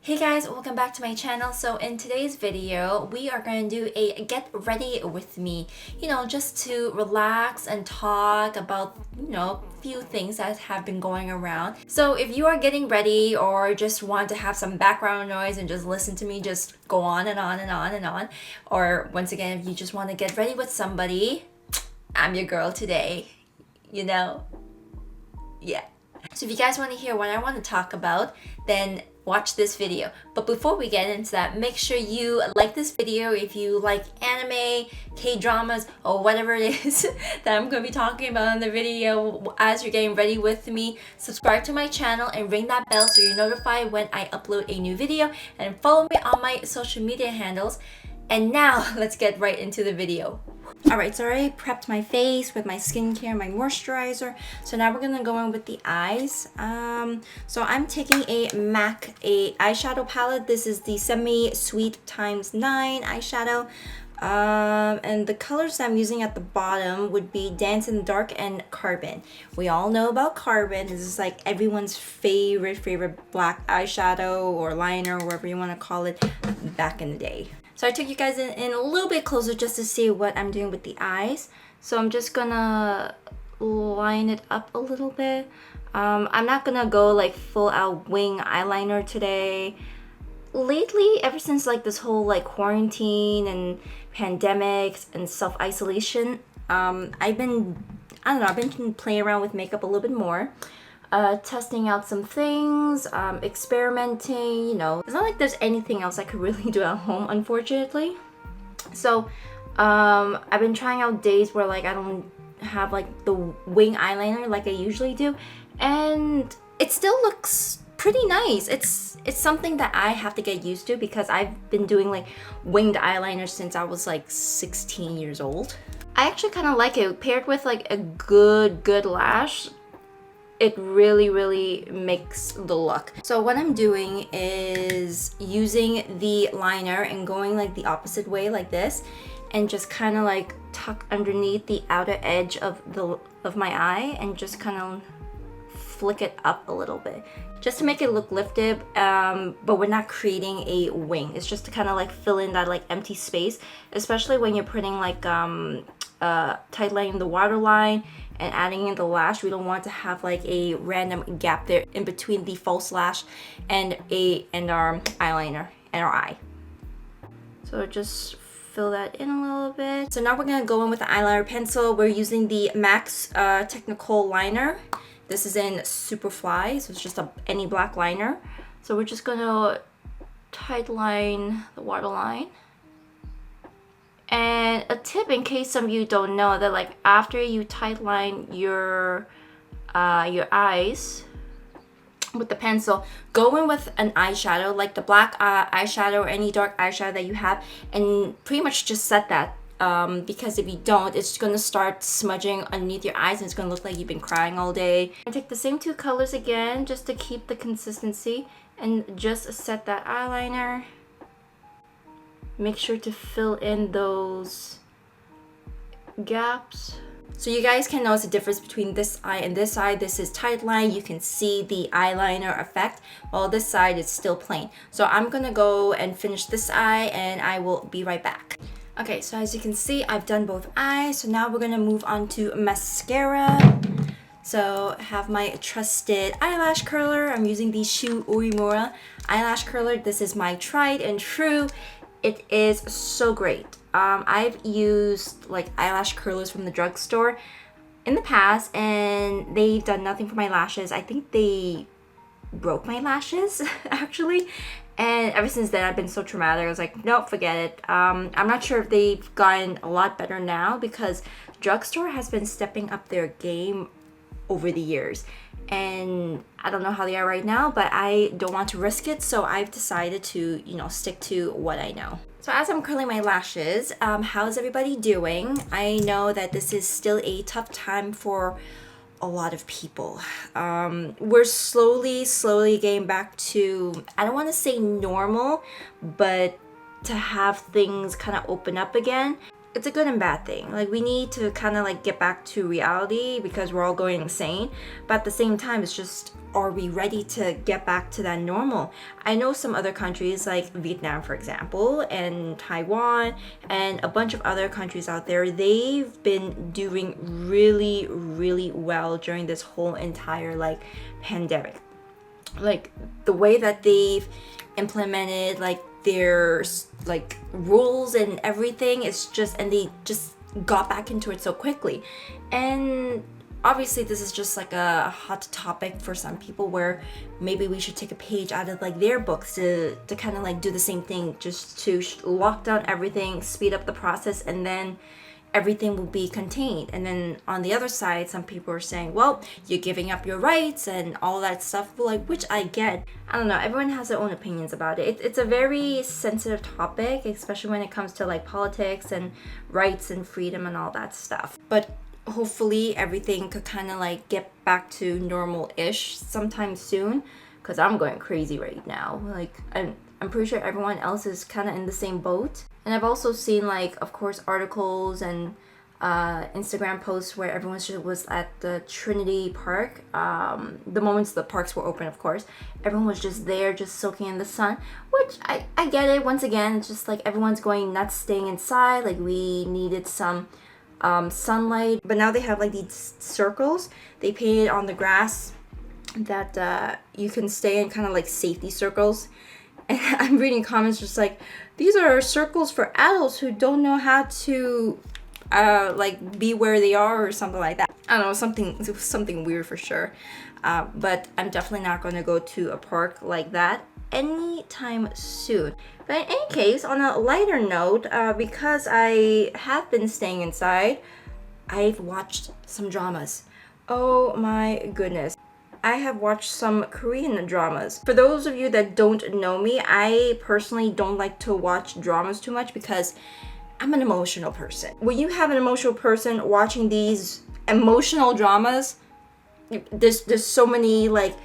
Hey guys, welcome back to my channel. So in today's video, we are going to do a get ready with me, just to relax and talk about, few things that have been going around. So if you are getting ready or just want to have some background noise and just listen to me just go on and on and on and on, or once again, if you just want to get ready with somebody, I'm your girl today, yeah. So if you guys want to hear what I want to talk about, then watch this video. But before we get into that, make sure you like this video if you like anime, K-dramas, or whatever it is that I'm going to be talking about in the video as you're getting ready with me. Subscribe to my channel and ring that bell so you're notified when I upload a new video, and follow me on my social media handles. And now let's get right into the video. Alright, so I already prepped my face with my skincare, my moisturizer. So now we're gonna go in with the eyes. So I'm taking a MAC eyeshadow palette. This is the Semi Sweet x9 eyeshadow. And the colors I'm using at the bottom would be Dance in the Dark and Carbon. We all know about Carbon. This is like everyone's favorite black eyeshadow or liner, or whatever you want to call it, back in the day. So I took you guys in a little bit closer just to see what I'm doing with the eyes. So I'm just gonna line it up a little bit. I'm not gonna go like full out wing eyeliner today. Lately, ever since like this whole like quarantine and pandemics and self-isolation, I've been playing around with makeup a little bit more. Testing out some things, experimenting, It's not like there's anything else I could really do at home, unfortunately. So, I've been trying out days where like I don't have like the wing eyeliner like I usually do, and it still looks pretty nice. It's something that I have to get used to because I've been doing like winged eyeliner since I was like 16 years old. I actually kind of like it paired with like a good lash. It really makes the look. So what I'm doing is using the liner and going like the opposite way like this, and just kind of like tuck underneath the outer edge of my eye and just kind of flick it up a little bit just to make it look lifted, but we're not creating a wing. It's just to kind of like fill in that like empty space, especially when you're putting like tightening the waterline and adding in the lash. We don't want to have like a random gap there in between the false lash and our eyeliner and our eye. So just fill that in a little bit. So now we're gonna go in with the eyeliner pencil. We're using the MAC Technical liner. This is in Superfly, so it's just any black liner. So we're just gonna tight line the waterline. And a tip in case some of you don't know, that like after you tight line your eyes with the pencil, go in with an eyeshadow, like the black eyeshadow or any dark eyeshadow that you have, and pretty much just set that, because if you don't, it's gonna start smudging underneath your eyes and it's gonna look like you've been crying all day. I take the same two colors again just to keep the consistency and just set that eyeliner. Make sure to fill in those gaps. So you guys can notice the difference between this eye and this eye. This is tight line. You can see the eyeliner effect, while this side is still plain. So I'm gonna go and finish this eye and I will be right back. Okay, so as you can see, I've done both eyes. So now we're gonna move on to mascara. So I have my trusted eyelash curler. I'm using the Shu Uemura eyelash curler. This is my tried and true. It is so great. I've used like eyelash curlers from the drugstore in the past and they've done nothing for my lashes. I think they broke my lashes actually, and ever since then I've been so traumatic. I was like, nope, forget it. I'm not sure if they've gotten a lot better now because drugstore has been stepping up their game over the years, and I don't know how they are right now, but I don't want to risk it, so I've decided to stick to what I know. So as I'm curling my lashes, how's everybody doing? I know that this is still a tough time for a lot of people. We're slowly getting back to, I don't want to say normal, but to have things kind of open up again. it's a good and bad thing. Like, we need to kind of like get back to reality because we're all going insane. But at the same time, it's just, are we ready to get back to that normal? I know some other countries like Vietnam, for example, and Taiwan, and a bunch of other countries out there, they've been doing really, really well during this whole entire like pandemic. Like, the way that they've implemented like their like rules and everything, it's just, and they just got back into it so quickly. And obviously this is just like a hot topic for some people, where maybe we should take a page out of like their books to kind of like do the same thing, just to lock down everything, speed up the process, and then everything will be contained. And then on the other side, some people are saying, well, you're giving up your rights and all that stuff, like, which I get. I don't know, everyone has their own opinions about it. It's a very sensitive topic, especially when it comes to like politics and rights and freedom and all that stuff. But hopefully everything could kind of like get back to normal-ish sometime soon, because I'm going crazy right now. Like, I'm pretty sure everyone else is kind of in the same boat. And I've also seen, like, of course, articles and Instagram posts where everyone was at the Trinity Park. The moments the parks were open, of course, everyone was just there, just soaking in the sun, which I get it. Once again, it's just like everyone's going nuts, staying inside. Like, we needed some sunlight. But now they have like these circles they painted on the grass that you can stay in, kind of like safety circles. And I'm reading comments just like, these are circles for adults who don't know how to like be where they are, or something like that. I don't know, something weird for sure. But I'm definitely not going to go to a park like that anytime soon. But in any case, on a lighter note, because I have been staying inside, I've watched some dramas. Oh my goodness. I have watched some Korean dramas. For those of you that don't know me, I personally don't like to watch dramas too much because I'm an emotional person. When you have an emotional person watching these emotional dramas, there's so many like,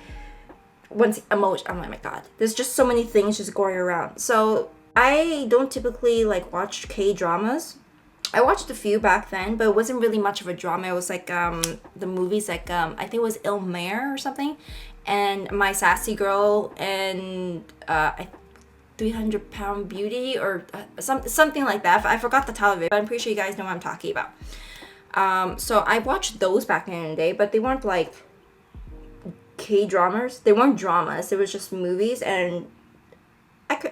emotion, oh my god, there's just so many things just going around. So I don't typically like watch K-dramas. I watched a few back then, but it wasn't really much of a drama. It was like the movies, like I think it was Il Mare or something, and My Sassy Girl, and 300-Pound Beauty, or something like that. I forgot the title of it, but I'm pretty sure you guys know what I'm talking about. So I watched those back in the day, but they weren't like K-dramas. They weren't dramas. It was just movies, and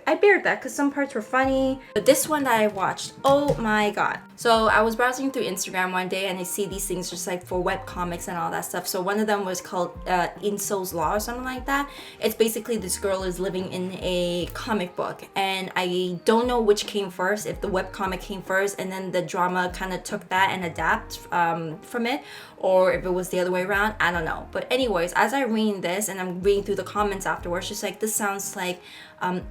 I bared that because some parts were funny. But this one that I watched, oh my god. So I was browsing through Instagram one day and I see these things just like for web comics and all that stuff. So one of them was called Inso's Law or something like that. It's basically this girl is living in a comic book, and I don't know which came first, if the web comic came first and then the drama kind of took that and adapt from it, or if it was the other way around. I don't know. But anyways, as I'm reading this and I'm reading through the comments afterwards, just like, this sounds like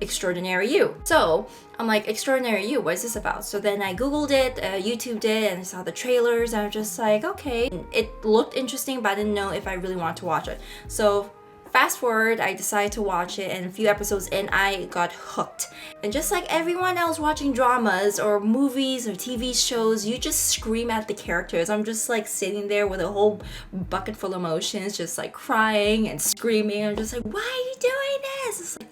Extraordinary You. So I'm like, Extraordinary You, what is this about? So then I googled it, YouTubed it, and I saw the trailers, and I was just like, okay. It looked interesting, but I didn't know if I really wanted to watch it. So fast forward, I decided to watch it, and a few episodes in, I got hooked. And just like everyone else watching dramas or movies or TV shows, you just scream at the characters. I'm just like sitting there with a whole bucket full of emotions, just like crying and screaming. I'm just like, why are you doing this? It's like,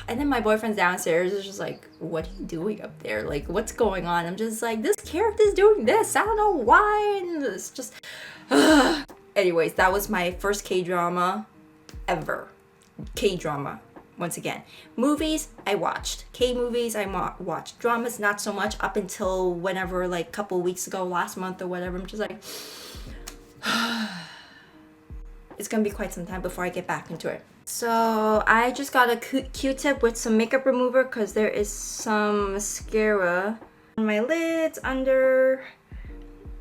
and then my boyfriend's downstairs is just like, what are you doing up there? Like, what's going on? I'm just like, this character's doing this, I don't know why, and it's just anyways, that was my first K-drama ever. K-drama, once again. Movies, I watched. K-movies, I watched. Dramas, not so much, up until whenever, like, couple weeks ago, last month or whatever. I'm just like, it's gonna be quite some time before I get back into it. So I just got a Q-tip with some makeup remover because there is some mascara on my lids, under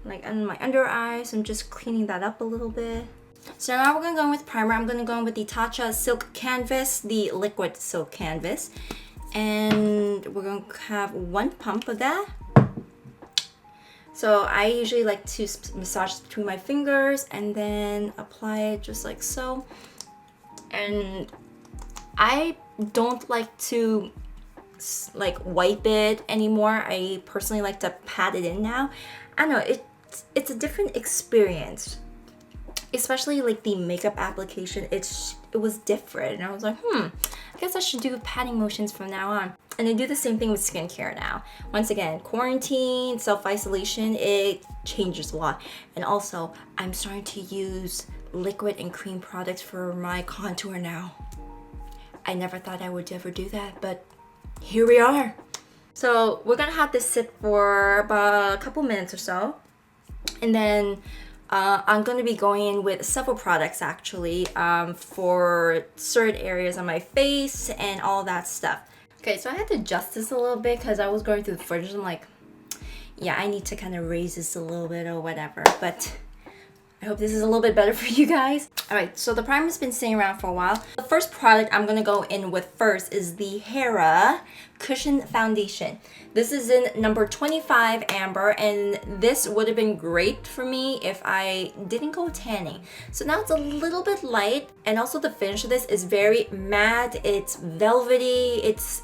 my under eyes. I'm just cleaning that up a little bit. So now we're gonna go in with primer. I'm gonna go in with the Tatcha Silk Canvas, the liquid silk canvas, and we're gonna have one pump of that. So I usually like to massage between my fingers and then apply it just like so. And I don't like to like wipe it anymore. I personally like to pat it in now. I don't know, it's a different experience, especially like the makeup application. It was different, and I was like, I guess I should do patting motions from now on. And I do the same thing with skincare now. Once again, quarantine, self-isolation, it changes a lot. And also, I'm starting to use liquid and cream products for my contour now. I never thought I would ever do that, but here we are. So we're gonna have this sit for about a couple minutes or so. And then I'm going to be going in with several products actually for certain areas on my face and all that stuff. Okay, so I had to adjust this a little bit because I was going through the footage. I'm like, yeah, I need to kind of raise this a little bit or whatever. But I hope this is a little bit better for you guys. Alright, so the primer's been staying around for a while. The first product I'm going to go in with first is the Hera Cushion Foundation. This is in number 25 Amber, and this would have been great for me if I didn't go tanning. So now it's a little bit light, and also the finish of this is very matte. It's velvety. It's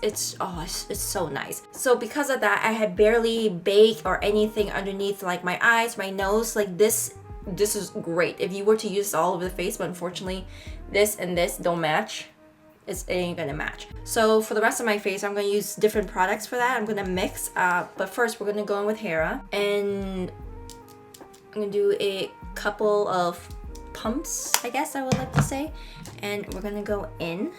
so nice. So because of that, I had barely baked or anything underneath like my eyes, my nose. Like this is great if you were to use all over the face, but unfortunately this and this don't match. It ain't gonna match. So for the rest of my face, I'm gonna use different products for that. I'm gonna mix, but first we're gonna go in with Hera, and I'm gonna do a couple of pumps, I guess I would like to say, and we're gonna go in.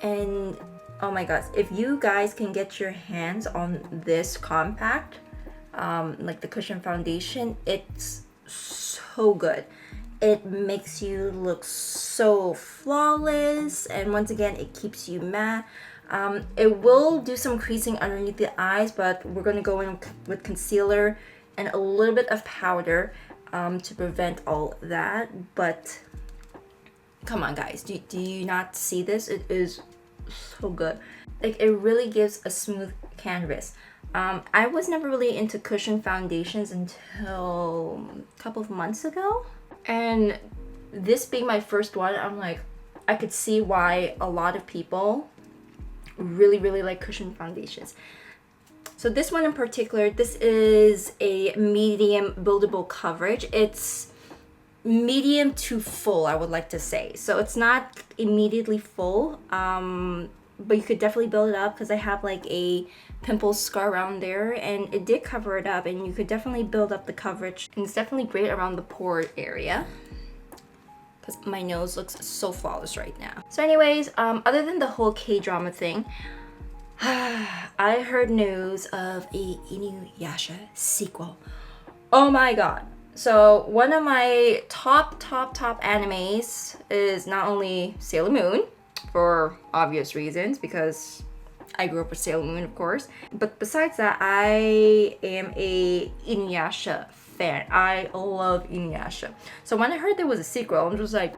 And oh my gosh, if you guys can get your hands on this compact, like the cushion foundation, it's so good. It makes you look so flawless, and once again, it keeps you matte. It will do some creasing underneath the eyes, but we're going to go in with concealer and a little bit of powder to prevent all that. But come on guys, do you not see this? It is so good. Like, it really gives a smooth canvas. I was never really into cushion foundations until a couple of months ago. And this being my first one, I'm like, I could see why a lot of people really like cushion foundations. So this one in particular, this is a medium buildable coverage. It's medium to full, I would like to say. So it's not immediately full, but you could definitely build it up because I have like a pimple scar around there, and it did cover it up, and you could definitely build up the coverage, and it's definitely great around the pore area because my nose looks so flawless right now. So anyways, other than the whole K-drama thing, I heard news of a Inuyasha sequel. Oh my god. So one of my top animes is not only Sailor Moon, for obvious reasons, because I grew up with Sailor Moon, of course. But besides that, I am a Inuyasha fan. I love Inuyasha. So when I heard there was a sequel, I'm just like,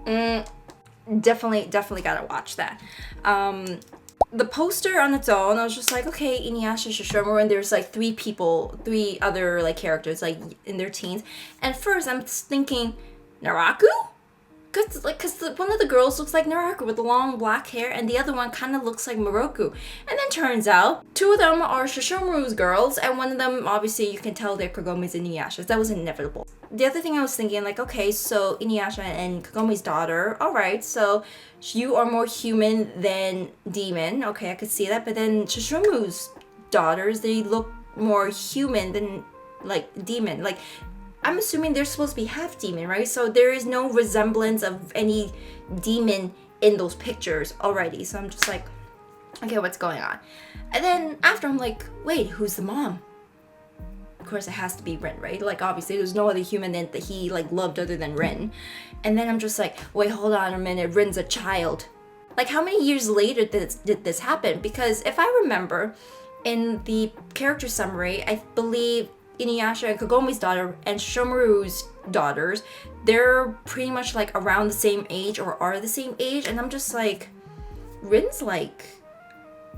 definitely gotta watch that. The poster on its own, I was just like, okay, Inuyasha, Shishomaru, and there's like three other like characters like in their teens. And first I'm thinking, Naraku? Cause one of the girls looks like Naraku with the long black hair, and the other one kind of looks like Moroku. And then turns out two of them are Shishomaru's girls, and one of them, obviously you can tell they're Kagome's and Inuyasha's. That was inevitable. The other thing I was thinking, like, okay, so Inuyasha and Kagome's daughter, alright, so you are more human than demon. Okay, I could see that. But then Shishomaru's daughters, they look more human than like demon. Like, I'm assuming they're supposed to be half demon, right? So there is no resemblance of any demon in those pictures already. So I'm just like, okay, what's going on? And then after, I'm like, wait, who's the mom? Of course, it has to be Rin, right? Like, obviously, there's no other human that he like loved other than Rin. And then I'm just like, wait, hold on a minute, Rin's a child. Like, how many years later did this happen? Because if I remember, in the character summary, I believe Inuyasha and Kagome's daughter and Shomaru's daughters, they're pretty much like around the same age or are the same age, and I'm just like, Rin's like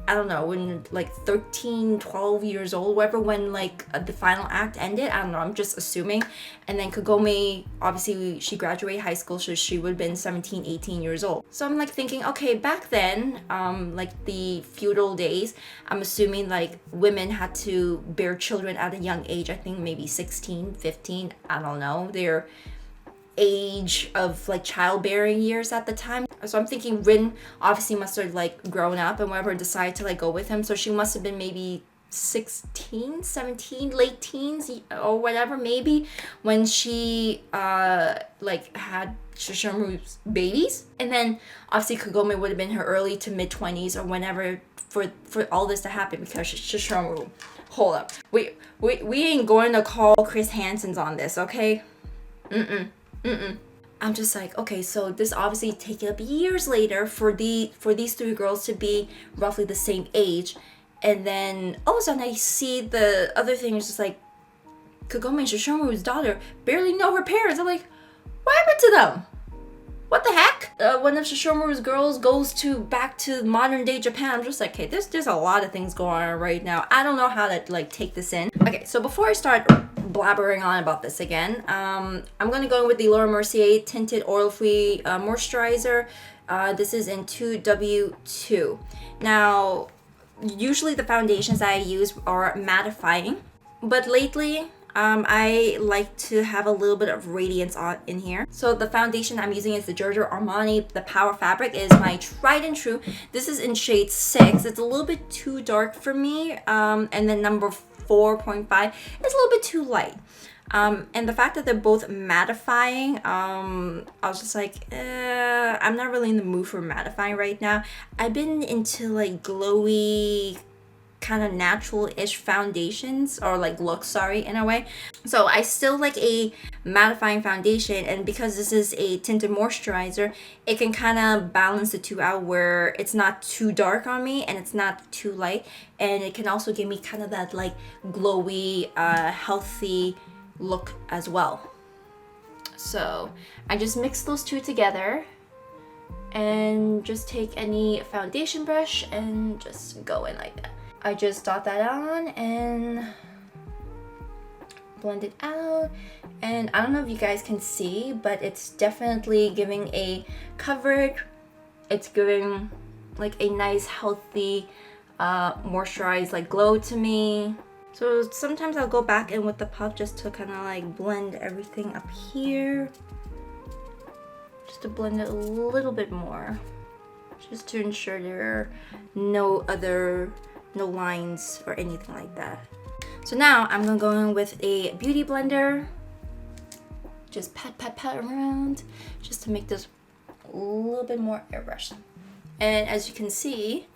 I don't know, when like 13, 12 years old, whatever, when like the final act ended. I don't know, I'm just assuming. And then Kagome, obviously she graduated high school, so she would have been 17, 18 years old. So I'm like thinking, okay, back then, like the feudal days, I'm assuming like women had to bear children at a young age. I think maybe 16, 15, I don't know. They're age of like childbearing years at the time. So I'm thinking Rin obviously must have like grown up and whatever, decided to like go with him. So she must have been maybe 16, 17, late teens or whatever, maybe, when she like had Shishomuru's babies. And then obviously Kagome would have been her early to mid 20s or whenever for all this to happen, because Shishomaru, hold up, we ain't going to call Chris Hansen's on this, okay? I'm just like, okay, so this obviously taken up years later for these three girls to be roughly the same age. And then all of a sudden I see the other thing is just like Kagome and Shishomaru's daughter barely know her parents. I'm like, what happened to them? What the heck? One of Shishomaru's girls goes back to modern day Japan. I'm just like, okay, there's a lot of things going on right now. I don't know how to like take this in. Okay, so before I start blabbering on about this again, I'm gonna go in with the Laura Mercier Tinted Oil-Free Moisturizer. This is in 2W2. Now, usually the foundations that I use are mattifying, but lately I like to have a little bit of radiance in here. So the foundation I'm using is the Giorgio Armani. The Power Fabric is my tried and true. This is in shade 6. It's a little bit too dark for me. And then number 4.5 is a little bit too light. And the fact that they're both mattifying, I was just like, I'm not really in the mood for mattifying right now. I've been into like glowy, kind of natural-ish foundations, or like looks, sorry, in a way. So I still like a mattifying foundation, and because this is a tinted moisturizer, it can kind of balance the two out where it's not too dark on me and it's not too light, and it can also give me kind of that like glowy, healthy look as well. So I just mix those two together and just take any foundation brush and just go in like that. I just dot that on and blend it out, and I don't know if you guys can see, but it's definitely giving a coverage. It's giving like a nice healthy moisturized like glow to me. So sometimes I'll go back in with the puff just to kind of like blend everything up here, just to blend it a little bit more, just to ensure there are no lines or anything like that. So now I'm gonna go in with a beauty blender, just pat around, just to make this a little bit more airbrushed. And as you can see,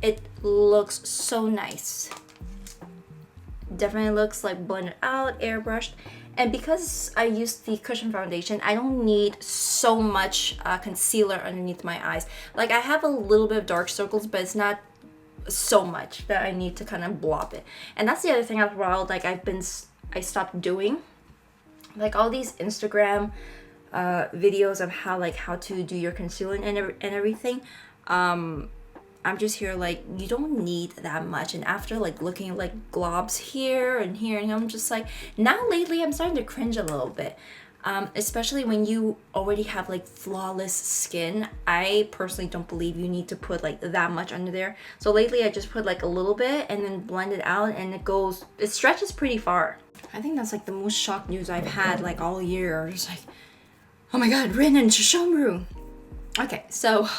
it looks so nice. Definitely looks like blended out, airbrushed. And because I used the cushion foundation, I don't need so much concealer underneath my eyes. Like, I have a little bit of dark circles, but it's not so much that I need to kind of blob it. And that's the other thing as well, like I stopped doing like all these Instagram videos of how to do your concealer and everything. I'm just here like, you don't need that much. And after like looking at like globs here and here, and I'm just like, now lately I'm starting to cringe a little bit. Especially when you already have like flawless skin. I personally don't believe you need to put like that much under there. So lately I just put like a little bit and then blend it out, and it stretches pretty far. I think that's like the most shock news I've had like all year. It's like, oh my god, Rin and Shishomaru. Okay, so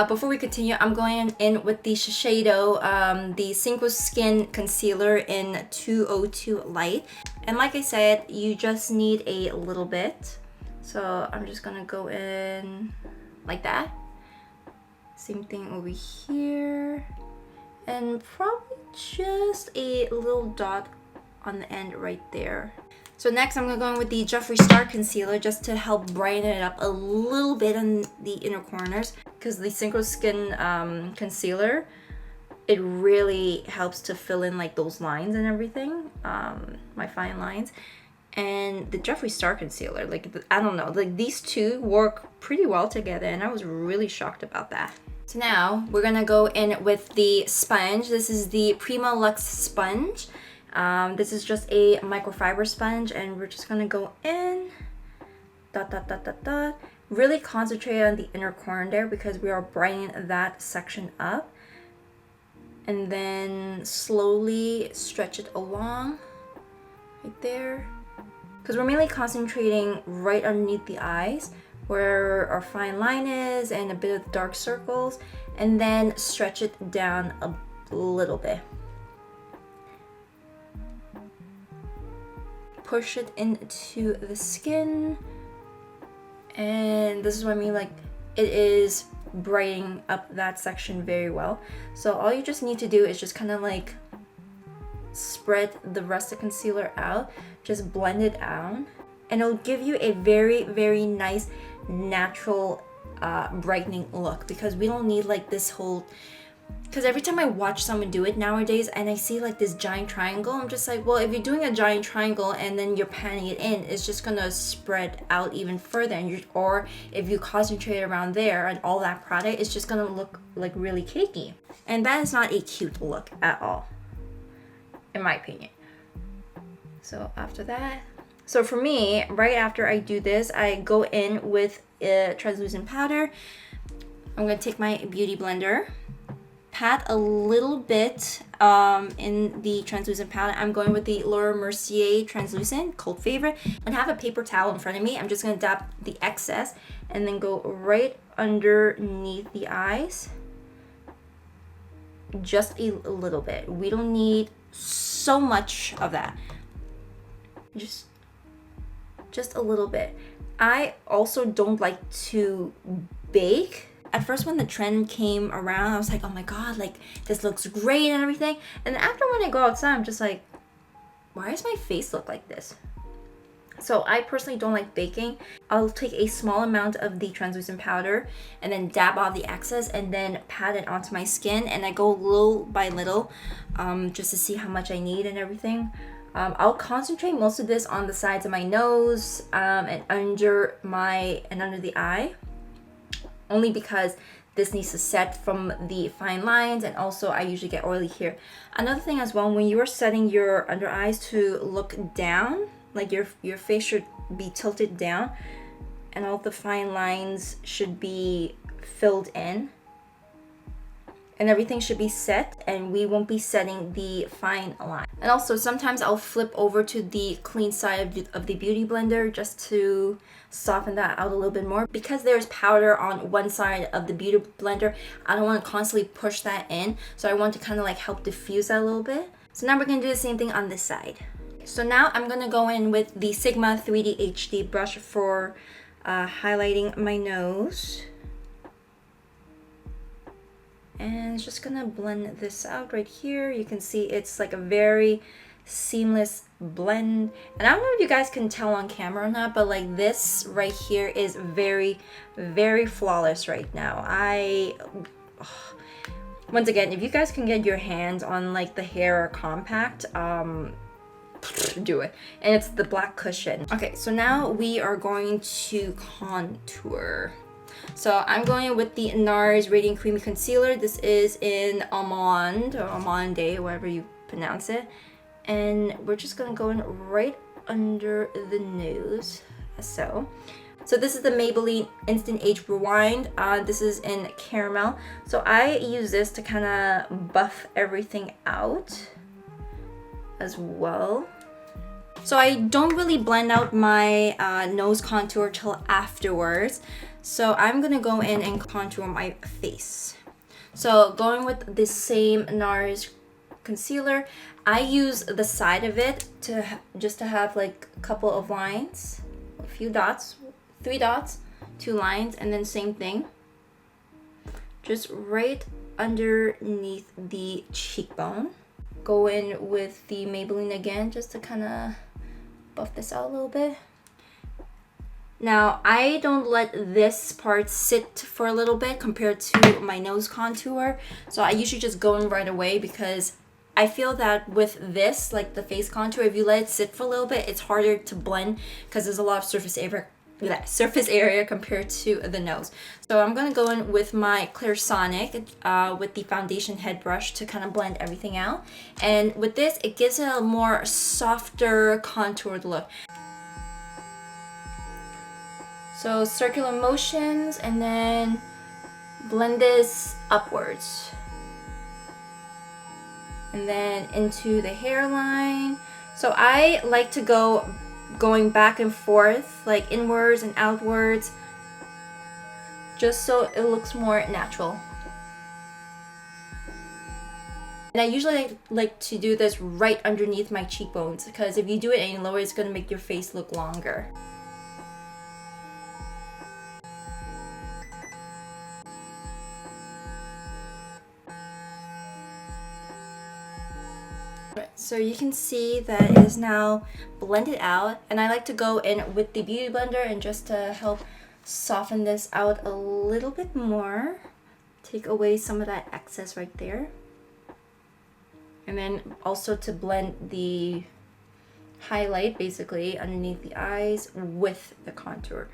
before we continue, I'm going in with the Shiseido, the Synchro Skin Concealer in 202 Light. And like I said, you just need a little bit. So I'm just gonna go in like that. Same thing over here. And probably just a little dot on the end right there. So next I'm gonna go in with the Jeffree Star Concealer just to help brighten it up a little bit on the inner corners. Because the Synchro Skin Concealer, it really helps to fill in like those lines and everything, my fine lines. And the Jeffree Star Concealer, like I don't know, like these two work pretty well together, and I was really shocked about that. So now we're gonna go in with the sponge. This is the Prima Luxe sponge. This is just a microfiber sponge, and we're just gonna go in, dot, dot, dot, dot, dot. Really concentrate on the inner corner there because we are brightening that section up. And then slowly stretch it along, right there. Because we're mainly concentrating right underneath the eyes, where our fine line is and a bit of dark circles, and then stretch it down a little bit. Push it into the skin, and this is what I mean, like it is brightening up that section very well. So all you just need to do is just kind of like spread the rest of the concealer out, just blend it out, and it'll give you a very, very nice natural brightening look, because we don't need like this whole, because every time I watch someone do it nowadays and I see like this giant triangle, I'm just like, well, if you're doing a giant triangle and then you're panning it in, it's just gonna spread out even further, and or if you concentrate around there and all that product, it's just gonna look like really cakey, and that is not a cute look at all, in my opinion. So after that, so for me, right after I do this, I go in with a translucent powder. I'm gonna take my beauty blender, pat a little bit in the translucent powder. I'm going with the Laura Mercier translucent, cold favorite, and have a paper towel in front of me. I'm just gonna dab the excess and then go right underneath the eyes, just a little bit. We don't need so much of that, just a little bit. I also don't like to bake. At first when the trend came around, I was like, oh my god, like this looks great and everything. And then after when I go outside, I'm just like, why does my face look like this? So I personally don't like baking. I'll take a small amount of the translucent powder and then dab off the excess and then pat it onto my skin, and I go little by little just to see how much I need and everything. I'll concentrate most of this on the sides of my nose and under the eye, only because this needs to set from the fine lines, and also I usually get oily here. Another thing as well, when you are setting your under eyes to look down, like your face should be tilted down and all the fine lines should be filled in and everything should be set, and we won't be setting the fine line. And also sometimes I'll flip over to the clean side of the beauty blender just to soften that out a little bit more. Because there's powder on one side of the beauty blender, I don't want to constantly push that in, so I want to kind of like help diffuse that a little bit. So now we're going to do the same thing on this side. So now I'm going to go in with the Sigma 3D HD brush for highlighting my nose. And it's just gonna blend this out right here. You can see it's like a very seamless blend, and I don't know if you guys can tell on camera or not, but like this right here is very, very flawless right now. Once again, if you guys can get your hands on like the hair compact, do it. And it's the black cushion. Okay, so now we are going to contour. So I'm going with the NARS Radiant Creamy Concealer. This is in Almond, or Almond, whatever you pronounce it. And we're just gonna go in right under the nose, so. So this is the Maybelline Instant Age Rewind. This is in Caramel. So I use this to kind of buff everything out as well. So I don't really blend out my nose contour till afterwards. So I'm gonna go in and contour my face. So going with the same NARS concealer, I use the side of it just to have like a couple of lines, a few dots, 3 dots, 2 lines, and then same thing. Just right underneath the cheekbone. Go in with the Maybelline again just to kind of buff this out a little bit. Now, I don't let this part sit for a little bit compared to my nose contour. So I usually just go in right away, because I feel that with this, like the face contour, if you let it sit for a little bit, it's harder to blend because there's a lot of surface surface area compared to the nose. So I'm gonna go in with my Clairsonic with the foundation head brush to kind of blend everything out. And with this, it gives it a more softer contoured look. So circular motions and then blend this upwards. And then into the hairline. So I like to going back and forth, like inwards and outwards, just so it looks more natural. And I usually like to do this right underneath my cheekbones, because if you do it any lower, it's gonna make your face look longer. So you can see that it is now blended out, and I like to go in with the Beauty Blender and just to help soften this out a little bit more. Take away some of that excess right there. And then also to blend the highlight basically underneath the eyes with the contour.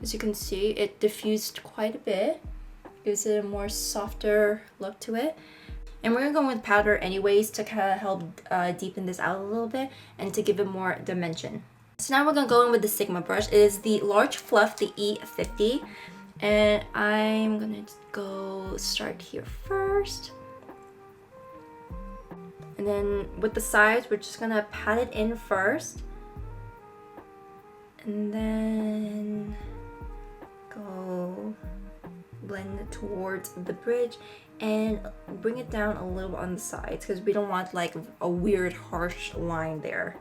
As you can see, it diffused quite a bit. Gives it a more softer look to it. And we're gonna go with powder anyways to kind of help deepen this out a little bit and to give it more dimension. So now we're gonna go in with the Sigma brush. It is the Large Fluff, the E50. And I'm gonna go start here first. And then with the sides, we're just gonna pat it in first. And then go blend it towards the bridge and bring it down a little on the sides because we don't want like a weird harsh line there.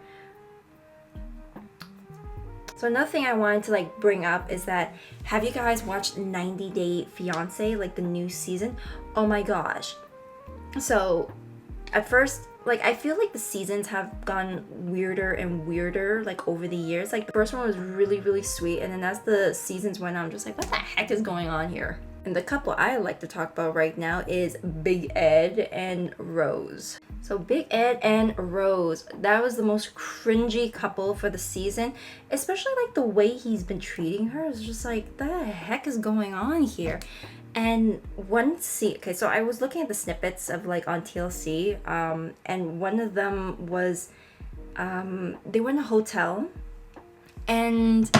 So another thing I wanted to like bring up is that, have you guys watched 90 Day Fiance, like the new season? Oh my gosh. So at first, like I feel like the seasons have gone weirder and weirder like over the years. Like the first one was really sweet, and then as the seasons went on, I'm just like, what the heck is going on here? And the couple I like to talk about right now is Big Ed and Rose. So Big Ed and Rose, that was the most cringy couple for the season, especially like the way he's been treating her. It's just like, the heck is going on here? And okay, so I was looking at the snippets of like on TLC, and one of them was they were in a hotel, and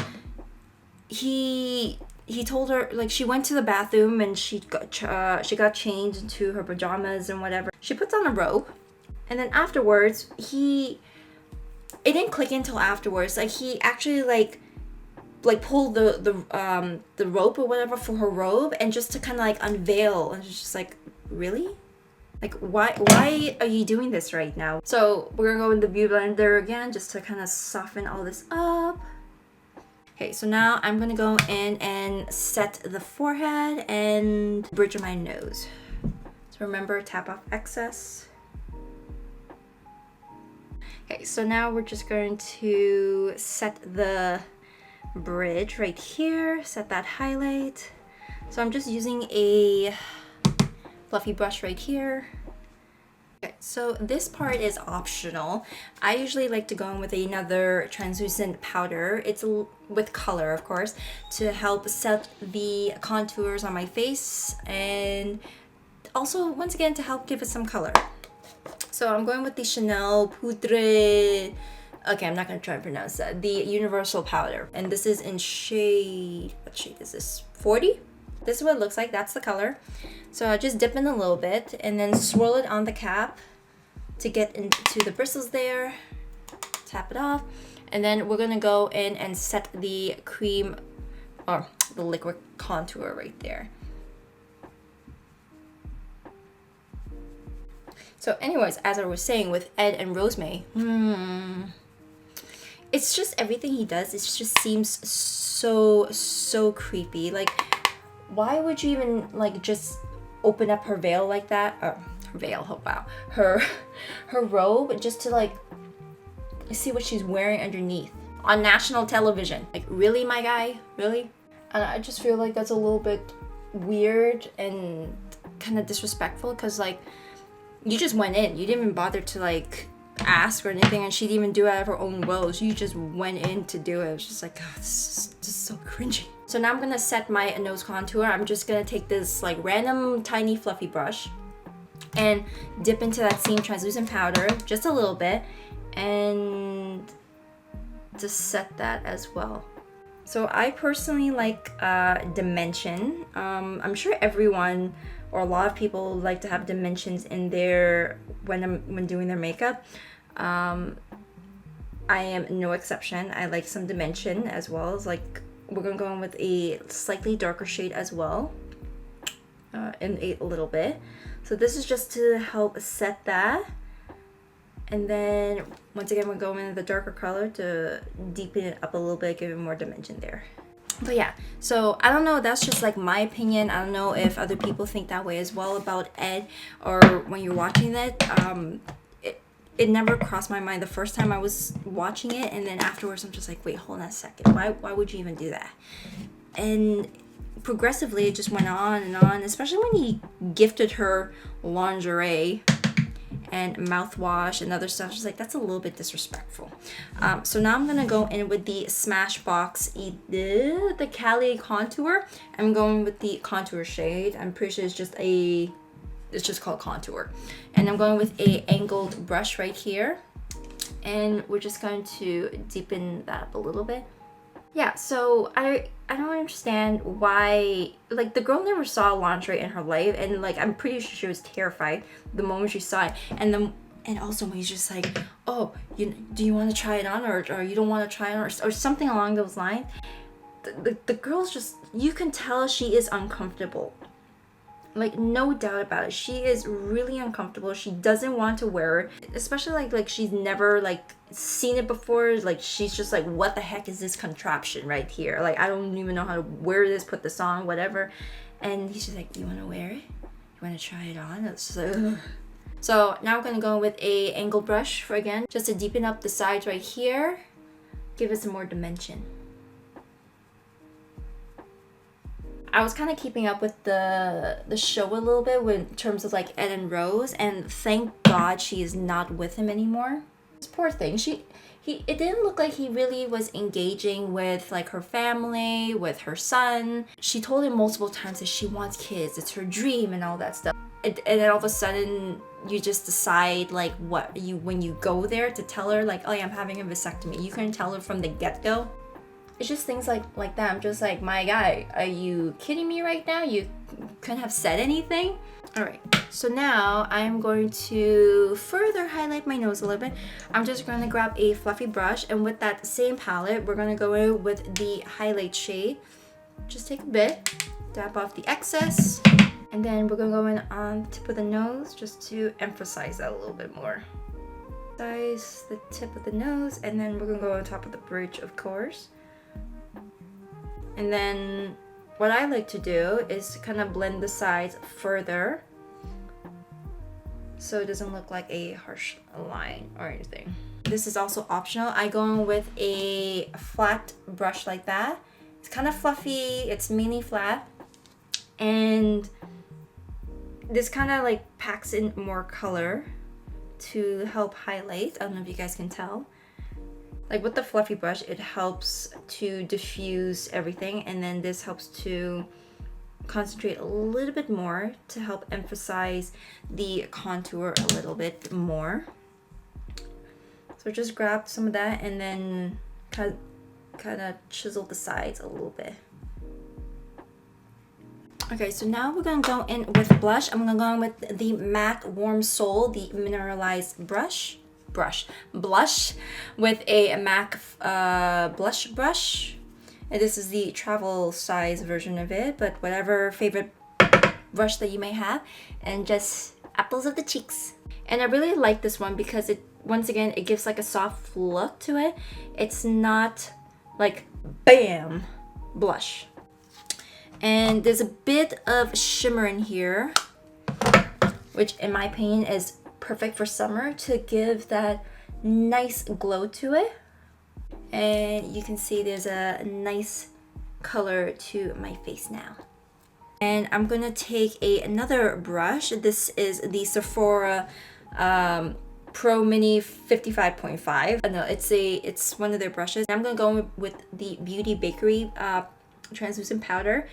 he told her, like, she went to the bathroom and she got changed into her pajamas and whatever. She puts on a robe, and then afterwards it didn't click until afterwards. Like he actually like pulled the rope or whatever for her robe, and just to kind of like unveil, and it's just like, really? Like why are you doing this right now? So we're gonna go with the Beauty Blender again just to kind of soften all this up. Okay, so now I'm gonna go in and set the forehead and bridge of my nose. So remember, tap off excess. Okay, so now we're just going to set the bridge right here, set that highlight. So I'm just using a fluffy brush right here. Okay, so this part is optional. I usually like to go in with another translucent powder. It's with color, of course, to help set the contours on my face, and also once again to help give it some color. So I'm going with the Chanel Poudre. Okay, I'm not gonna try and pronounce that. The Universal Powder, and this is in shade, what shade is this? 40? This is what it looks like. That's the color. So I just dip in a little bit and then swirl it on the cap to get into the bristles there. Tap it off, and then we're gonna go in and set the cream or the liquid contour right there. So anyways, as I was saying with Ed and Rosemary, it's just everything he does, it just seems so creepy. Like, why would you even like just open up her veil like that? Her veil, oh wow, her robe, just to like see what she's wearing underneath on national television? Like, really, my guy, really? And I just feel like that's a little bit weird and kind of disrespectful, because like, you just went in, you didn't even bother to like ask or anything, and she didn't even do it out of her own will. She just went in to do it. It was just like, God, this is so cringy. So now I'm gonna set my nose contour. I'm just gonna take this like random tiny fluffy brush and dip into that same translucent powder just a little bit and just set that as well. So I personally like dimension. I'm sure everyone or a lot of people like to have dimensions in their when doing their makeup. I am no exception. I like some dimension as well. As like we're gonna go in with a slightly darker shade as well, in a little bit. So this is just to help set that. And then once again, we're going in the darker color to deepen it up a little bit, give it more dimension there. But yeah, so I don't know, that's just like my opinion. I don't know if other people think that way as well about Ed, or when you're watching it. It never crossed my mind the first time I was watching it, and then afterwards I'm just like, wait, hold on a second. Why would you even do that? And progressively it just went on and on, especially when he gifted her lingerie and mouthwash and other stuff. Just like, that's a little bit disrespectful. So now I'm gonna go in with the Smashbox the Cali contour. I'm going with the contour shade. I'm pretty sure it's just called contour. And I'm going with a angled brush right here, and we're just going to deepen that up a little bit. Yeah, so I don't understand why, like, the girl never saw lingerie in her life, and like I'm pretty sure she was terrified the moment she saw it. And also when he's just like, oh, do you want to try it on, or you don't want to try it on, or something along those lines. The girl's just, you can tell she is uncomfortable. Like, no doubt about it. She is really uncomfortable. She doesn't want to wear it, especially like she's never like seen it before. Like, she's just like, what the heck is this contraption right here? Like, I don't even know how to wear this, put this on, whatever. And he's just like, you want to wear it? You want to try it on? It's just like, ugh. So now I'm gonna go with a angled brush for, again, just to deepen up the sides right here, give it some more dimension. I was kind of keeping up with the show a little bit in terms of like Ed and Rose, and thank God she is not with him anymore. This poor thing. It didn't look like he really was engaging with like her family, with her son. She told him multiple times that she wants kids, it's her dream and all that stuff. And then all of a sudden you just decide like when you go there to tell her like, oh yeah, I'm having a vasectomy. You couldn't tell her from the get-go. It's just things like that. I'm just like, my guy, are you kidding me right now? You couldn't have said anything? Alright, so now I'm going to further highlight my nose a little bit. I'm just going to grab a fluffy brush, and with that same palette, we're going to go in with the highlight shade. Just take a bit, dab off the excess, and then we're going to go in on the tip of the nose just to emphasize that a little bit more. Emphasize the tip of the nose, and then we're going to go on top of the bridge, of course. And then what I like to do is kind of blend the sides further so it doesn't look like a harsh line or anything. This is also optional. I go in with a flat brush like that. It's kind of fluffy, it's mini flat, and this kind of like packs in more color to help highlight. I don't know if you guys can tell. Like with the fluffy brush, it helps to diffuse everything, and then this helps to concentrate a little bit more to help emphasize the contour a little bit more. So just grab some of that and then kind of chisel the sides a little bit. Okay, so now we're gonna go in with blush. I'm gonna go in with the MAC Warm Soul, the mineralized blush with a MAC blush brush. And this is the travel size version of it, but whatever favorite brush that you may have, and just apples of the cheeks. And I really like this one because it, once again, it gives like a soft look to it. It's not like bam blush. And there's a bit of shimmer in here, which in my opinion is perfect for summer to give that nice glow to it. And you can see there's a nice color to my face now. And I'm gonna take another brush. This is the Sephora Pro Mini 55.5. No, it's one of their brushes. I'm gonna go with the Beauty Bakery translucent powder,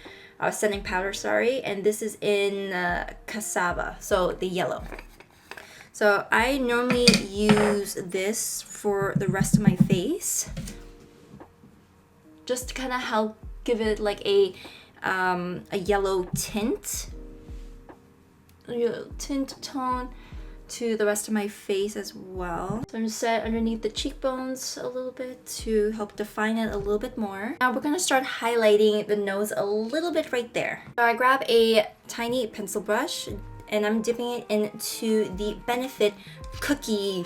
setting powder, sorry, and this is in cassava, so the yellow. So I normally use this for the rest of my face, just to kind of help give it like a yellow tint, tone to the rest of my face as well. So I'm just set underneath the cheekbones a little bit to help define it a little bit more. Now we're gonna start highlighting the nose a little bit right there. So I grab a tiny pencil brush and I'm dipping it into the Benefit Cookie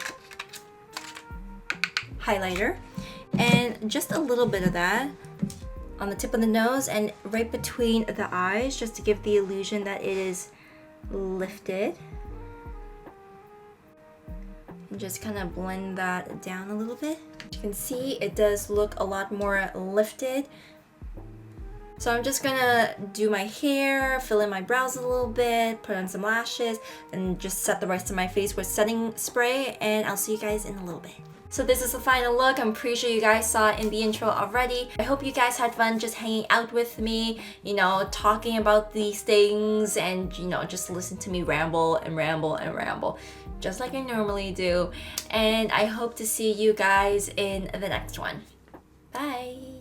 highlighter, and just a little bit of that on the tip of the nose and right between the eyes, just to give the illusion that it is lifted. And just kind of blend that down a little bit. As you can see, it does look a lot more lifted. So I'm just gonna do my hair, fill in my brows a little bit, put on some lashes, and just set the rest of my face with setting spray, and I'll see you guys in a little bit. So this is the final look. I'm pretty sure you guys saw it in the intro already. I hope you guys had fun just hanging out with me, you know, talking about these things, and, you know, just listen to me ramble and ramble and ramble, just like I normally do. And I hope to see you guys in the next one. Bye!